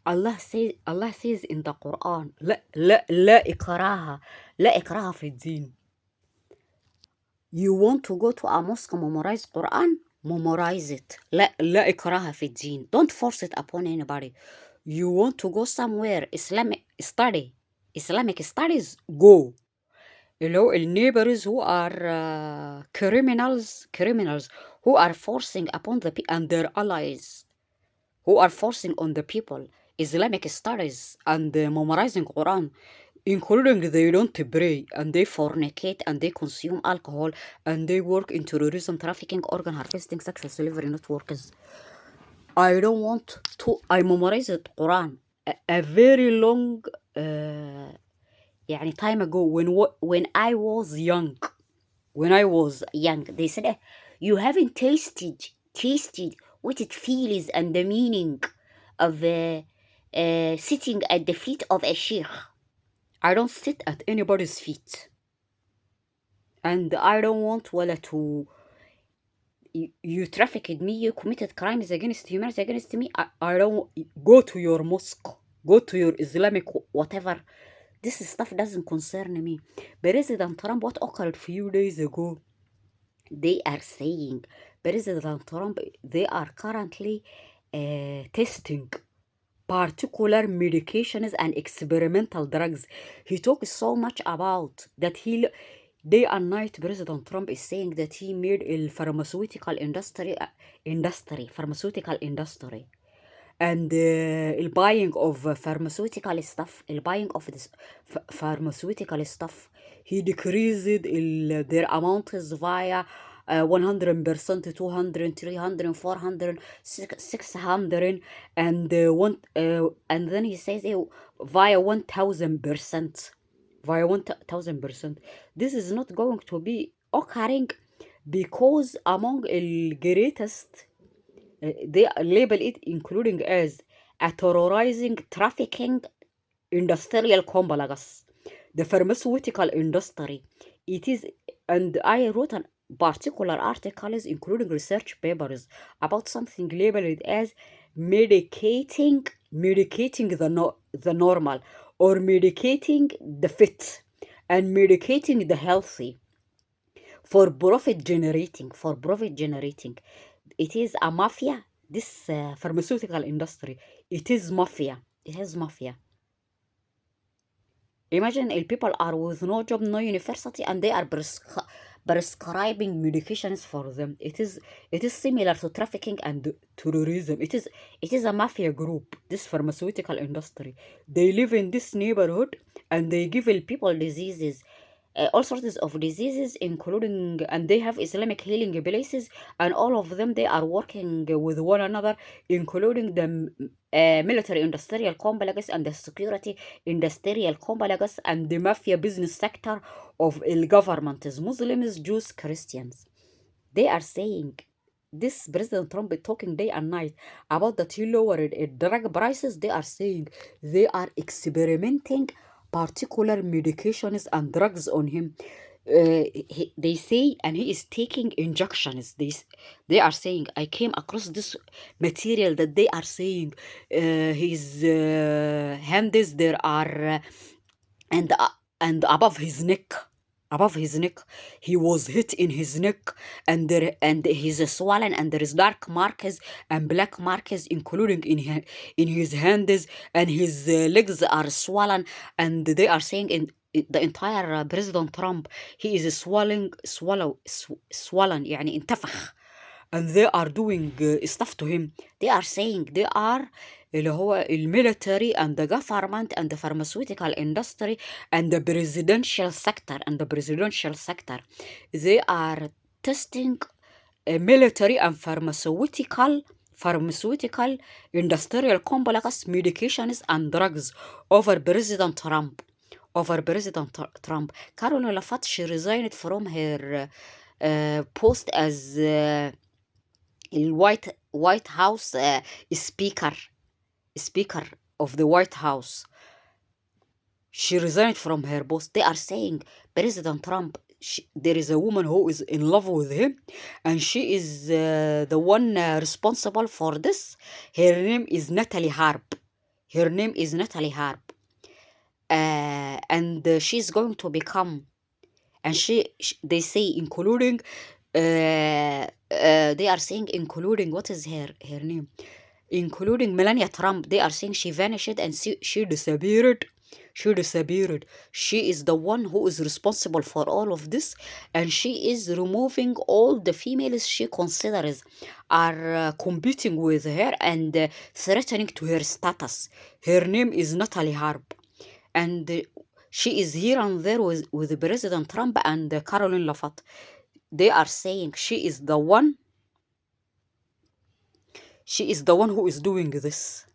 Allah says in the Quran, لا إكراها في الدين. You want to go to a mosque memorize Quran? Memorize it. لا إكراها في الدين. Don't force it upon anybody. You want to go somewhere Islamic studies? Go. Neighbors who are criminals who are forcing upon and their allies who are forcing on the people Islamic studies and memorizing Quran, including they don't pray and they fornicate and they consume alcohol and they work in terrorism, trafficking, organ harvesting, sexual slavery networks. I don't want to. I memorized Quran a very long time ago when I was young. When I was young, they said, you haven't tasted what it feels and the meaning of sitting at the feet of a sheikh. I don't sit at anybody's feet. And I don't want wala to... You trafficked me, you committed crimes against humanity, against me. I don't... Go to your mosque. Go to your Islamic whatever. This stuff doesn't concern me. President Trump, what occurred a few days ago, they are saying President Trump, they are currently testing particular medications and experimental drugs. He talks so much about that day and night. President Trump is saying that he made a pharmaceutical industry, and buying of pharmaceutical stuff, buying of this pharmaceutical stuff, he decreased their amounts via 100%, 200, 300, 400, 600, and and then he says via 1000%, via 1000%. This is not going to be occurring because among the greatest they label it including as a terrorizing, trafficking, industrial complex, the pharmaceutical industry. It is, and I wrote an particular articles including research papers about something labeled as medicating the normal, or medicating the fit, and medicating the healthy for profit generating. It is a mafia. This pharmaceutical industry, it is mafia. It has mafia. Imagine if people are with no job, no university, and they are prescribing medications for them. It is similar to trafficking and terrorism. It is a mafia group. This pharmaceutical industry, they live in this neighborhood and they give people diseases, all sorts of diseases, including, and they have Islamic healing places, and all of them they are working with one another, including the military industrial complex and the security industrial complex and the mafia business sector of the government is Muslims, Jews, Christians. They are saying, this President Trump is talking day and night about that he lowered drug prices. They are saying they are experimenting particular medications and drugs on him. They say, and he is taking injections. They are saying, I came across this material that they are saying his hands there are and above his neck. Above his neck, he was hit in his neck, and he's swollen, and there is dark marks and black marks, including in his hands, and his legs are swollen, and they are saying in the entire President Trump, he is swollen, يعني انتفخ, and they are doing stuff to him. They are saying they are اللي هو military and the government and the pharmaceutical industry and the presidential sector, they are testing military and pharmaceutical industrial complex medications and drugs over President Trump. Caroline Lafatte, she resigned from her post as White House speaker of the White House. She resigned from her post. They are saying President Trump, there is a woman who is in love with him, and she is the one responsible for this. Her name is Natalie Harp. Her name is Natalie Harp. And she's going to become, and they say including, they are saying including, what is her name, including Melania Trump. They are saying she vanished and she disappeared. She disappeared. She is the one who is responsible for all of this, and she is removing all the females she considers are competing with her and threatening to her status. Her name is Natalie Harp, and she is here and there with President Trump and Caroline Laffat. They are saying she is the one who is doing this.